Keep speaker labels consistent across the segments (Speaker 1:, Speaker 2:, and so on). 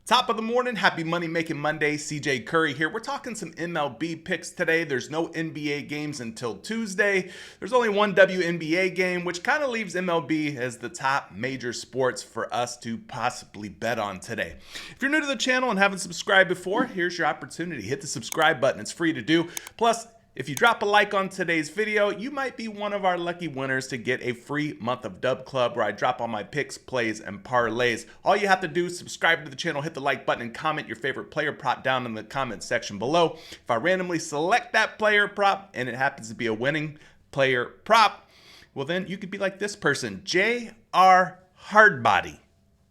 Speaker 1: Top of the morning, happy money making Monday. CJ Curry here. We're talking some MLB picks today. There's no NBA games until Tuesday. There's only one WNBA game, which kind of leaves MLB as the top major sports for us to possibly bet on today. If you're new to the channel and haven't subscribed before, here's your opportunity. Hit the subscribe button. It's free to do. Plus, if you drop a like on today's video, you might be one of our lucky winners to get a free month of Dub Club where I drop all my picks, plays, and parlays. All you have to do is subscribe to the channel, hit the like button, and comment your favorite player prop down in the comment section below. If I randomly select that player prop and it happens to be a winning player prop, well then you could be like this person, J.R. Hardbody.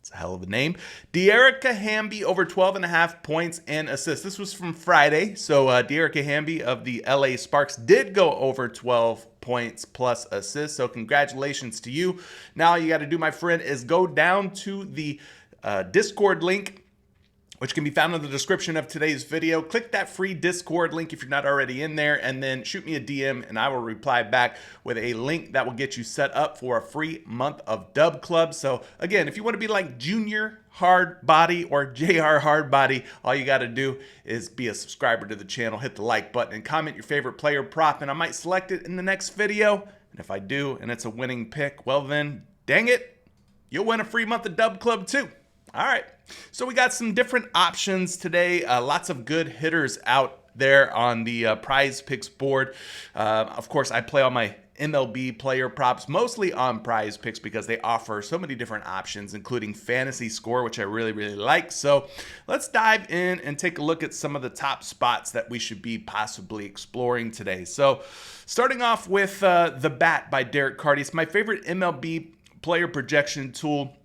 Speaker 1: It's a hell of a name. Dearica Hamby over 12.5 points and assists. This was from Friday. So Dearica Hamby of the LA Sparks did go over 12 points plus assists. So congratulations to you. Now all you got to do, my friend, is go down to the Discord link, which can be found in the description of today's video. Click that free Discord link if you're not already in there, and then shoot me a DM and I will reply back with a link that will get you set up for a free month of Dub Club. So again, if you want to be like Junior Hardbody or JR Hardbody, all you got to do is be a subscriber to the channel, hit the like button, and comment your favorite player prop, and I might select it in the next video. And if I do, and it's a winning pick, well then, dang it, you'll win a free month of Dub Club too. All right, so we got some different options today. Lots of good hitters out there on the PrizePicks board. Of course, I play all my MLB player props mostly on PrizePicks because they offer so many different options, including fantasy score, which I really like. So let's dive in and take a look at some of the top spots that we should be possibly exploring today. So starting off with The Bat by Derek Carty. It's my favorite MLB player projection tool.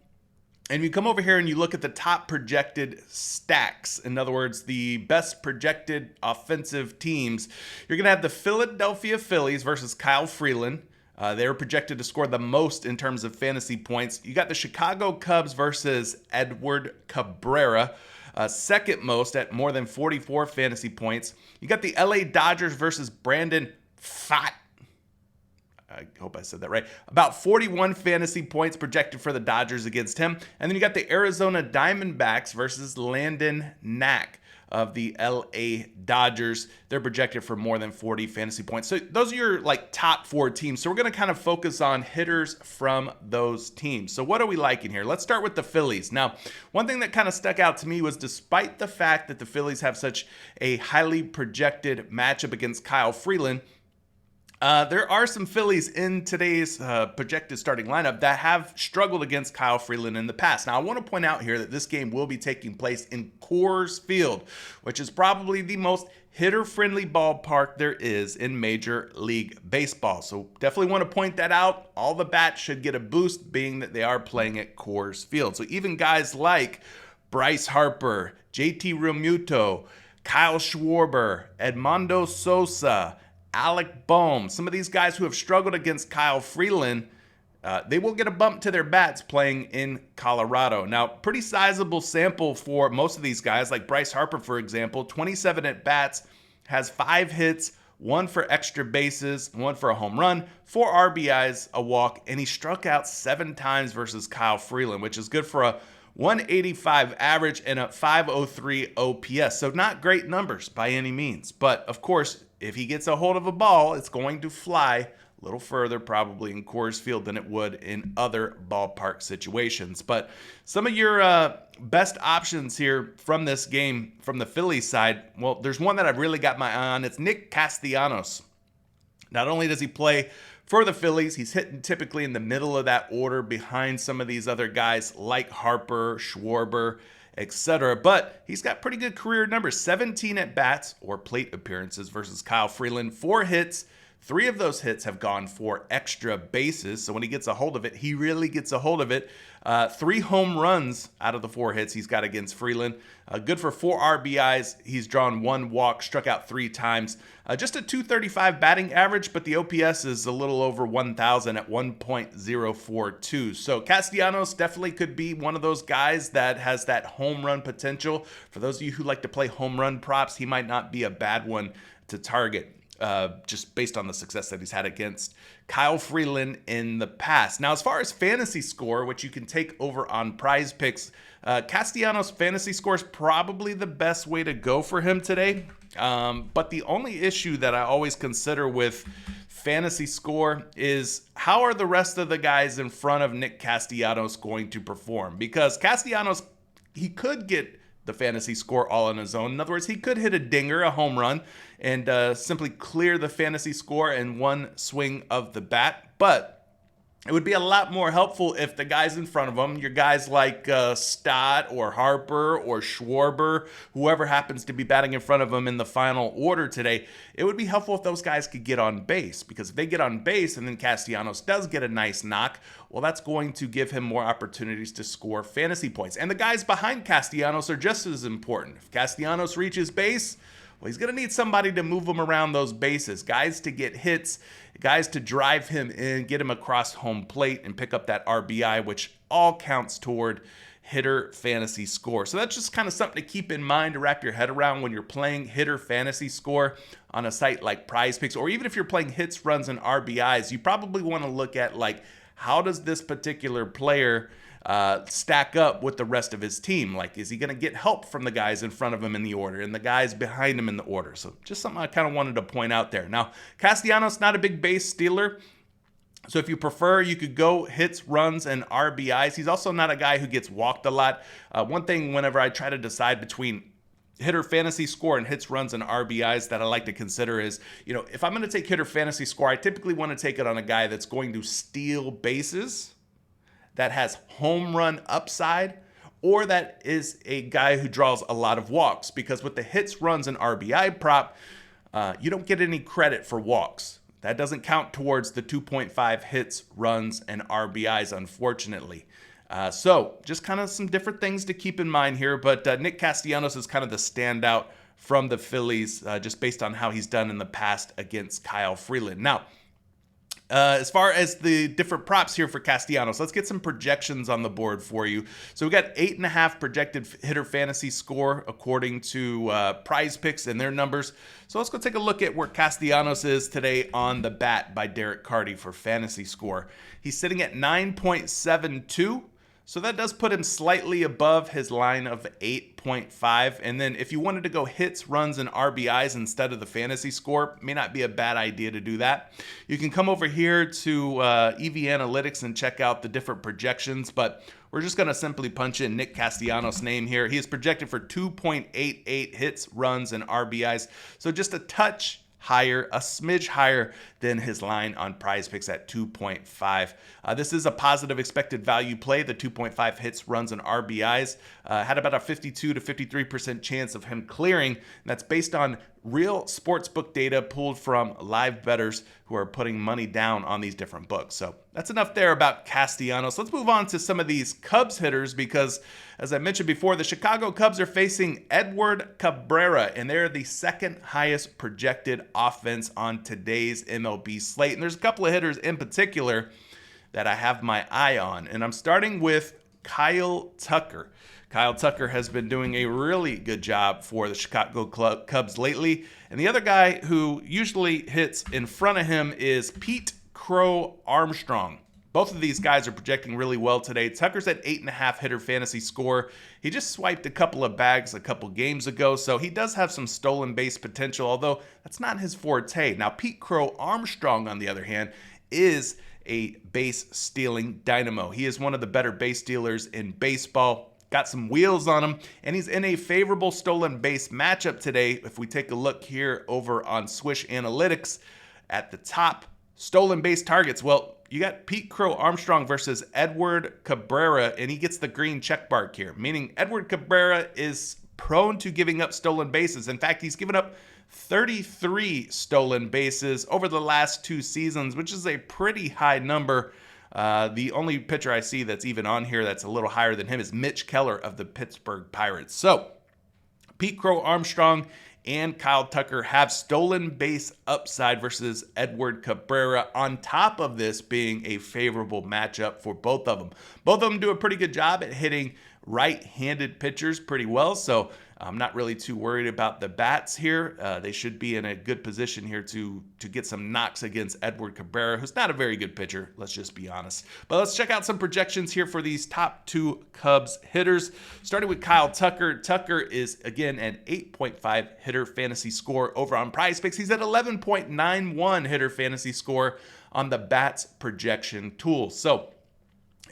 Speaker 1: And you come over here and you look at the top projected stacks. In other words, the best projected offensive teams. You're going to have the Philadelphia Phillies versus Kyle Freeland. They were projected to score the most in terms of fantasy points. You got the Chicago Cubs versus Edward Cabrera. Second most at more than 44 fantasy points. You got the LA Dodgers versus Brandon Pfaadt. I hope I said that right. About 41 fantasy points projected for the Dodgers against him. And then you got the Arizona Diamondbacks versus Landon Knack of the LA Dodgers. They're projected for more than 40 fantasy points. So those are your top four teams. So we're going to kind of focus on hitters from those teams. So what are we liking here? Let's start with the Phillies. Now, one thing that kind of stuck out to me was despite the fact that the Phillies have such a highly projected matchup against Kyle Freeland, there are some Phillies in today's projected starting lineup that have struggled against Kyle Freeland in the past. Now, I want to point out here that this game will be taking place in Coors Field, which is probably the most hitter-friendly ballpark there is in Major League Baseball. So definitely want to point that out. All the bats should get a boost being that they are playing at Coors Field. So even guys like Bryce Harper, JT Realmuto, Kyle Schwarber, Edmundo Sosa, Alec Bohm, some of these guys who have struggled against Kyle Freeland, they will get a bump to their bats playing in Colorado. Now, pretty sizable sample for most of these guys, like Bryce Harper, for example, 27 at-bats, has 5 hits, 1 for extra bases, 1 for a home run, 4 RBIs, a walk, and he struck out 7 times versus Kyle Freeland, which is good for a 185 average and a 503 OPS. So not great numbers by any means. But of course, if he gets a hold of a ball, it's going to fly a little further probably in Coors Field than it would in other ballpark situations. But some of your best options here from this game from the Phillies side, well, there's one that I've really got my eye on. It's Nick Castellanos. Not only does he play for the Phillies, he's hitting typically in the middle of that order behind some of these other guys like Harper, Schwarber, etc. But he's got pretty good career numbers. 17 at-bats or plate appearances versus Kyle Freeland. 4 hits. 3 of those hits have gone for extra bases. So when he gets a hold of it, he really gets a hold of it. 3 home runs out of the 4 hits he's got against Freeland. Good for 4 RBIs. He's drawn 1 walk, struck out 3 times. Just a 235 batting average, but the OPS is a little over 1,000 at 1.042. So Castellanos definitely could be one of those guys that has that home run potential. For those of you who like to play home run props, he might not be a bad one to target. just based on the success that he's had against Kyle Freeland in the past. Now, as far as fantasy score, which you can take over on PrizePicks, Castellanos' fantasy score is probably the best way to go for him today. But the only issue that I always consider with fantasy score is how are the rest of the guys in front of Nick Castellanos going to perform? Because Castellanos, he could get the fantasy score all on his own. In other words, he could hit a dinger, a home run, and simply clear the fantasy score in one swing of the bat. But it would be a lot more helpful if the guys in front of him, your guys like Stott or Harper or Schwarber, whoever happens to be batting in front of him in the final order today, it would be helpful if those guys could get on base. Because if they get on base and then Castellanos does get a nice knock, well, that's going to give him more opportunities to score fantasy points. And the guys behind Castellanos are just as important. If Castellanos reaches base, well, he's going to need somebody to move him around those bases, guys to get hits, guys to drive him in, get him across home plate and pick up that RBI, which all counts toward hitter fantasy score. So that's just kind of something to keep in mind, to wrap your head around when you're playing hitter fantasy score on a site like PrizePicks, or even if you're playing hits, runs, and RBIs. You probably want to look at, like, how does this particular player stack up with the rest of his team? Like, is he going to get help from the guys in front of him in the order and the guys behind him in the order? So just something I kind of wanted to point out there. Now, Castellanos, not a big base stealer. So if you prefer, you could go hits, runs, and RBIs. He's also not a guy who gets walked a lot. One thing whenever I try to decide between hitter fantasy score and hits, runs, and RBIs that I like to consider is, if I'm going to take hitter fantasy score, I typically want to take it on a guy that's going to steal bases, that has home run upside, or that is a guy who draws a lot of walks. Because with the hits, runs, and RBI prop, you don't get any credit for walks. That doesn't count towards the 2.5 hits, runs, and RBIs, unfortunately. So just kind of some different things to keep in mind here. But Nick Castellanos is kind of the standout from the Phillies, just based on how he's done in the past against Kyle Freeland. Now, as far as the different props here for Castellanos, let's get some projections on the board for you. So we got 8.5 projected hitter fantasy score according to PrizePicks and their numbers. So let's go take a look at where Castellanos is today on the bat by Derek Carty for fantasy score. He's sitting at 9.72. So that does put him slightly above his line of 8.5. And then if you wanted to go hits, runs, and RBIs instead of the fantasy score, may not be a bad idea to do that. You can come over here to EV Analytics and check out the different projections, but we're just going to simply punch in Nick Castellanos' name here. He is projected for 2.88 hits, runs, and RBIs. So just a touch higher, a smidge higher than his line on PrizePicks at 2.5. This is a positive expected value play. The 2.5 hits, runs, and RBIs had about a 52 to 53% chance of him clearing. And that's based on real sportsbook data pulled from live bettors who are putting money down on these different books. So that's enough there about Castellanos. Let's move on to some of these Cubs hitters because, as I mentioned before, the Chicago Cubs are facing Edward Cabrera, and they're the second highest projected offense on today's MLB slate. And there's a couple of hitters in particular that I have my eye on, and I'm starting with Kyle Tucker. Kyle Tucker has been doing a really good job for the Chicago Cubs lately. And the other guy who usually hits in front of him is Pete Crow Armstrong. Both of these guys are projecting really well today. Tucker's at 8.5 hitter fantasy score. He just swiped a couple of bags a couple games ago, so he does have some stolen base potential, although that's not his forte. Now, Pete Crow Armstrong, on the other hand, is a base stealing dynamo. He is one of the better base stealers in baseball. Got some wheels on him, and he's in a favorable stolen base matchup today. If we take a look here over on Swish Analytics at the top, stolen base targets. Well, you got Pete Crow Armstrong versus Edward Cabrera, and he gets the green check mark here, meaning Edward Cabrera is prone to giving up stolen bases. In fact, he's given up 33 stolen bases over the last 2 seasons, which is a pretty high number. The only pitcher I see that's even on here that's a little higher than him is Mitch Keller of the Pittsburgh Pirates. So Pete Crow Armstrong and Kyle Tucker have stolen base upside versus Edward Cabrera, on top of this being a favorable matchup for both of them. Both of them do a pretty good job at hitting right-handed pitchers pretty well, so I'm not really too worried about the bats here. They should be in a good position here to get some knocks against Edward Cabrera, who's not a very good pitcher, let's just be honest. But let's check out some projections here for these top 2 Cubs hitters. Starting with Kyle Tucker. Tucker is, again, an 8.5 hitter fantasy score over on PrizePicks. He's at 11.91 hitter fantasy score on the Bats projection tool. So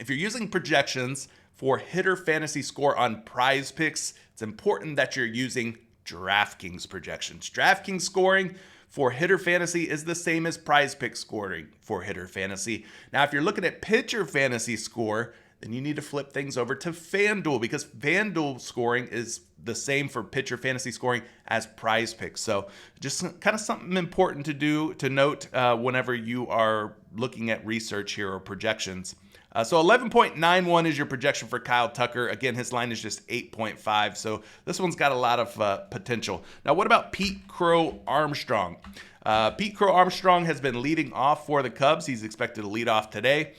Speaker 1: if you're using projections for hitter fantasy score on PrizePicks, it's important that you're using DraftKings projections. DraftKings scoring for hitter fantasy is the same as PrizePicks scoring for hitter fantasy. Now, if you're looking at pitcher fantasy score, then you need to flip things over to FanDuel, because FanDuel scoring is the same for pitcher fantasy scoring as PrizePicks. So just kind of something important to note whenever you are looking at research here or projections. So 11.91 is your projection for Kyle Tucker. Again, his line is just 8.5, so this one's got a lot of potential. Now, what about Pete Crow Armstrong? Pete Crow Armstrong has been leading off for the Cubs. He's expected to lead off today.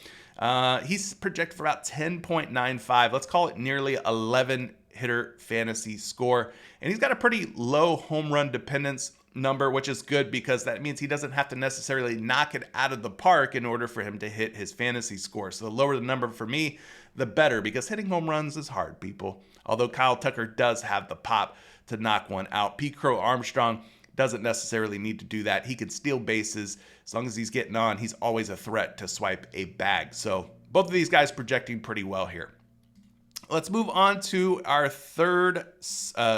Speaker 1: He's projected for about 10.95. Let's call it nearly 11 hitter fantasy score. And he's got a pretty low home run dependence number, which is good because that means he doesn't have to necessarily knock it out of the park in order for him to hit his fantasy score. So the lower the number for me, the better, because hitting home runs is hard, people. Although Kyle Tucker does have the pop to knock one out. Pete Crow Armstrong doesn't necessarily need to do that. He can steal bases. As long as he's getting on, he's always a threat to swipe a bag. So both of these guys projecting pretty well here. Let's move on to our third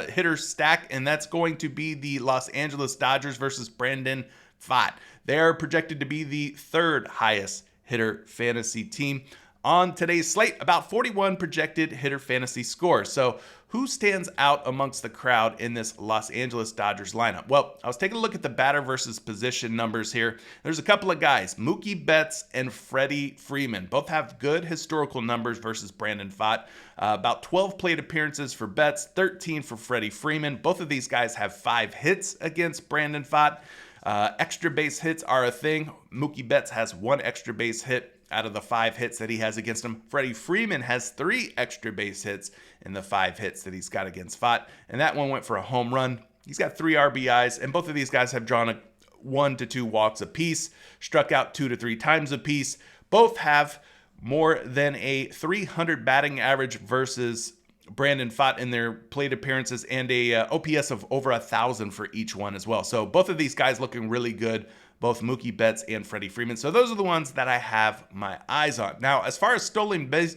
Speaker 1: hitter stack, and that's going to be the Los Angeles Dodgers versus Brandon Pfaadt. They are projected to be the 3rd highest hitter fantasy team on today's slate, about 41 projected hitter fantasy score. So who stands out amongst the crowd in this Los Angeles Dodgers lineup? Well, I was taking a look at the batter versus position numbers here. There's a couple of guys, Mookie Betts and Freddie Freeman. Both have good historical numbers versus Brandon Pfaadt. About 12 plate appearances for Betts, 13 for Freddie Freeman. Both of these guys have 5 hits against Brandon Pfaadt. Extra base hits are a thing. Mookie Betts has 1 extra base hit out of the 5 hits that he has against him. Freddie Freeman has 3 extra base hits in the 5 hits that he's got against Pfaadt, and that one went for a home run. He's got 3 RBIs, and both of these guys have drawn 1 to 2 walks apiece, struck out 2 to 3 times apiece. Both have more than a 300 batting average versus Brandon Pfaadt in their plate appearances, and a OPS of over 1,000 for each one as well. So both of these guys looking really good, both Mookie Betts and Freddie Freeman. So those are the ones that I have my eyes on. Now, as far as stolen base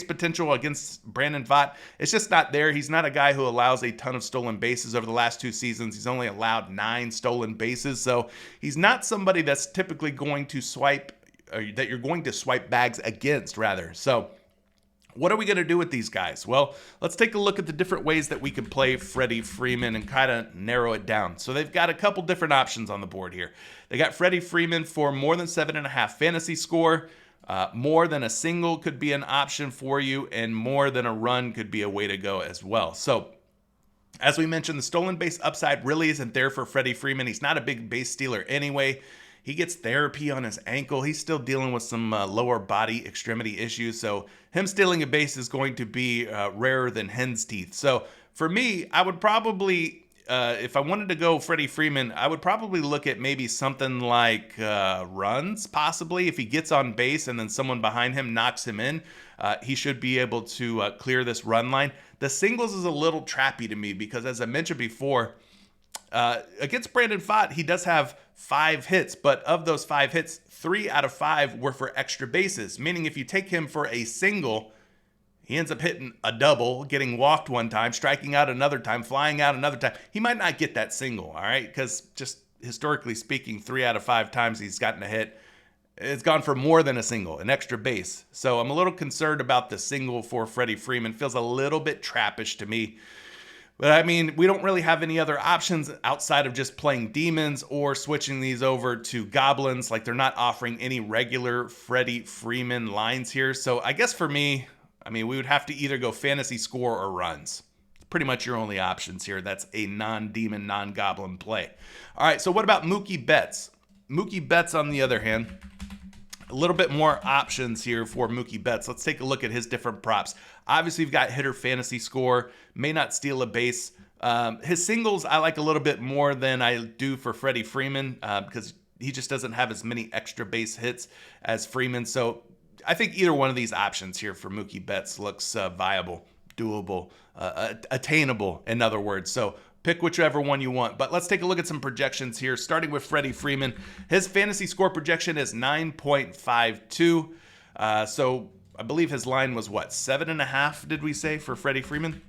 Speaker 1: potential against Brandon Pfaadt, it's just not there. He's not a guy who allows a ton of stolen bases over the last 2 seasons. He's only allowed 9 stolen bases. So he's not somebody that's typically going to swipe, or that you're going to swipe bags against, rather. So what are we going to do with these guys? Well, let's take a look at the different ways that we can play Freddie Freeman and kind of narrow it down. So they've got a couple different options on the board here. They got Freddie Freeman for more than 7.5 fantasy score. More than a single could be an option for you, and more than a run could be a way to go as well. So as we mentioned, the stolen base upside really isn't there for Freddie Freeman. He's not a big base stealer anyway. He gets therapy on his ankle. He's still dealing with some lower body extremity issues. So him stealing a base is going to be rarer than hen's teeth. So for me, I would probably, if I wanted to go Freddie Freeman, I would probably look at maybe something like runs, possibly. If he gets on base and then someone behind him knocks him in, he should be able to clear this run line. The singles is a little trappy to me because, as I mentioned before, against Brandon Pfaadt, he does have 5 hits, but of those 5 hits, 3 out of 5 were for extra bases, meaning if you take him for a single, he ends up hitting a double, getting walked one time, striking out another time, flying out another time. He might not get that single, all right? Because just historically speaking, 3 out of 5 times he's gotten a hit, it's gone for more than a single, an extra base. So I'm a little concerned about the single for Freddie Freeman. Feels a little bit trappish to me. But I mean, we don't really have any other options outside of just playing demons or switching these over to goblins. Like, they're not offering any regular Freddie Freeman lines here. So I guess for me, I mean, we would have to either go fantasy score or runs. Pretty much your only options here. That's a non-demon, non-goblin play. All right, so what about Mookie Betts? Mookie Betts, on the other hand, A little bit more options here for Mookie Betts. Let's take a look at his different props. Obviously, you've got hitter fantasy score, may not steal a base. His singles I like a little bit more than I do for Freddie Freeman because he just doesn't have as many extra base hits as Freeman. So I think either one of these options here for Mookie Betts looks viable, doable, attainable, in other words. So pick whichever one you want. But let's take a look at some projections here, starting with Freddie Freeman. His fantasy score projection is 9.52. So I believe his line was what, 7.5, did we say, for Freddie Freeman?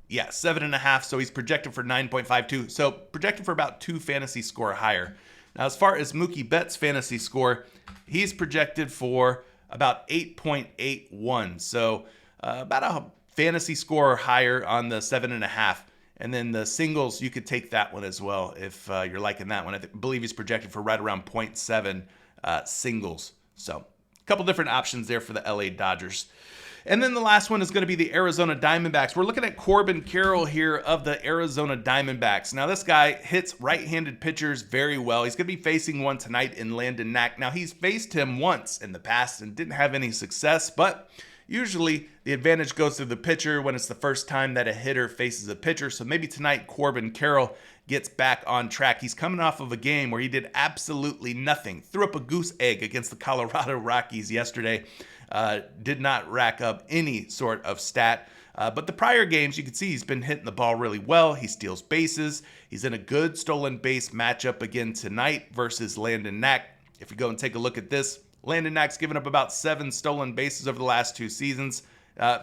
Speaker 1: Yeah, 7.5. So he's projected for 9.52. So projected for about 2 fantasy score higher. Now, as far as Mookie Betts' fantasy score, he's projected for about 8.81. So about a fantasy score higher on the 7.5. And then the singles, you could take that one as well if you're liking that one. I believe he's projected for right around 0.7 singles. So a couple different options there for the LA Dodgers. And then the last one is going to be the Arizona Diamondbacks. We're looking at Corbin Carroll here of the Arizona Diamondbacks. Now, this guy hits right-handed pitchers very well. He's going to be facing one tonight in Landon Knack. Now, he's faced him once in the past and didn't have any success, but usually the advantage goes to the pitcher when it's the first time that a hitter faces a pitcher. So maybe tonight Corbin Carroll gets back on track. He's coming off of a game where he did absolutely nothing. Threw up a goose egg against the Colorado Rockies yesterday. Did not rack up any sort of stat. But the prior games, you can see he's been hitting the ball really well. He steals bases. He's in a good stolen base matchup again tonight versus Landon Knack. If you go and take a look at this, Landon Knack's given up about 7 stolen bases over the last 2 seasons.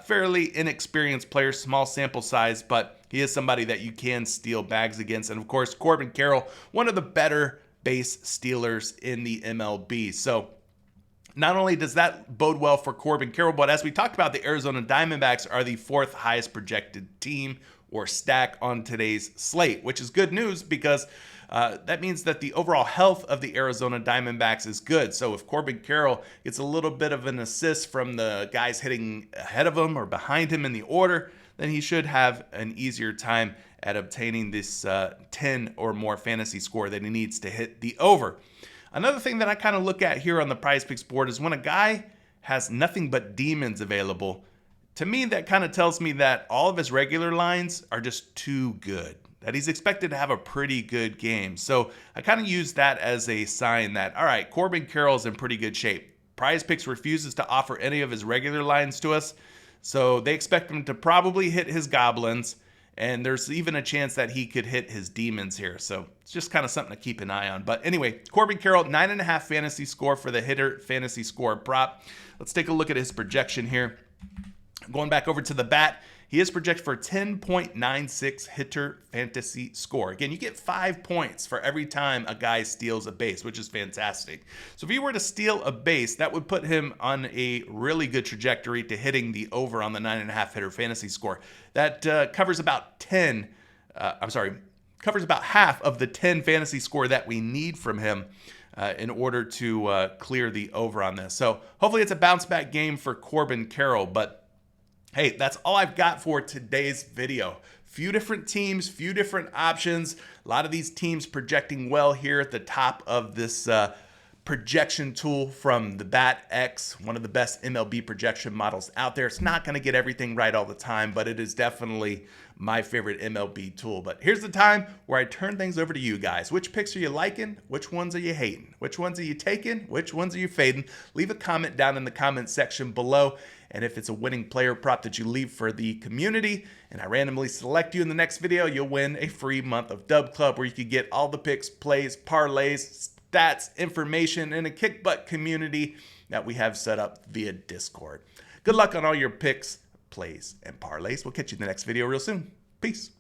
Speaker 1: Fairly inexperienced player, small sample size, but he is somebody that you can steal bags against. And of course, Corbin Carroll, one of the better base stealers in the MLB. So not only does that bode well for Corbin Carroll, but as we talked about, the Arizona Diamondbacks are the 4th highest projected team or stack on today's slate, which is good news because that means that the overall health of the Arizona Diamondbacks is good. So if Corbin Carroll gets a little bit of an assist from the guys hitting ahead of him or behind him in the order, then he should have an easier time at obtaining this 10 or more fantasy score that he needs to hit the over. Another thing that I kind of look at here on the PrizePicks board is when a guy has nothing but demons available, to me that kind of tells me that all of his regular lines are just too good, that he's expected to have a pretty good game. So I kind of use that as a sign that, all right, Corbin Carroll's in pretty good shape. PrizePicks refuses to offer any of his regular lines to us, so they expect him to probably hit his goblins, and there's even a chance that he could hit his demons here. So it's just kind of something to keep an eye on. But anyway, Corbin Carroll, 9.5 fantasy score for the hitter fantasy score prop. Let's take a look at his projection here. Going back over to the bat, he is projected for 10.96 hitter fantasy score. Again, you get 5 points for every time a guy steals a base, which is fantastic. So if he were to steal a base, that would put him on a really good trajectory to hitting the over on the 9.5 hitter fantasy score. That covers about covers about half of the 10 fantasy score that we need from him in order to clear the over on this. So hopefully it's a bounce back game for Corbin Carroll, but hey, that's all I've got for today's video. Few different teams, few different options. A lot of these teams projecting well here at the top of this projection tool from the BatX, one of the best MLB projection models out there. It's not going to get everything right all the time, but it is definitely my favorite MLB tool. But here's the time where I turn things over to you guys. Which picks are you liking? Which ones are you hating? Which ones are you taking? Which ones are you fading? Leave a comment down in the comment section below. And if it's a winning player prop that you leave for the community and I randomly select you in the next video, you'll win a free month of Dub Club where you can get all the picks, plays, parlays, stats, information, and a kick butt community that we have set up via Discord. Good luck on all your picks, plays, and parlays. We'll catch you in the next video real soon. Peace.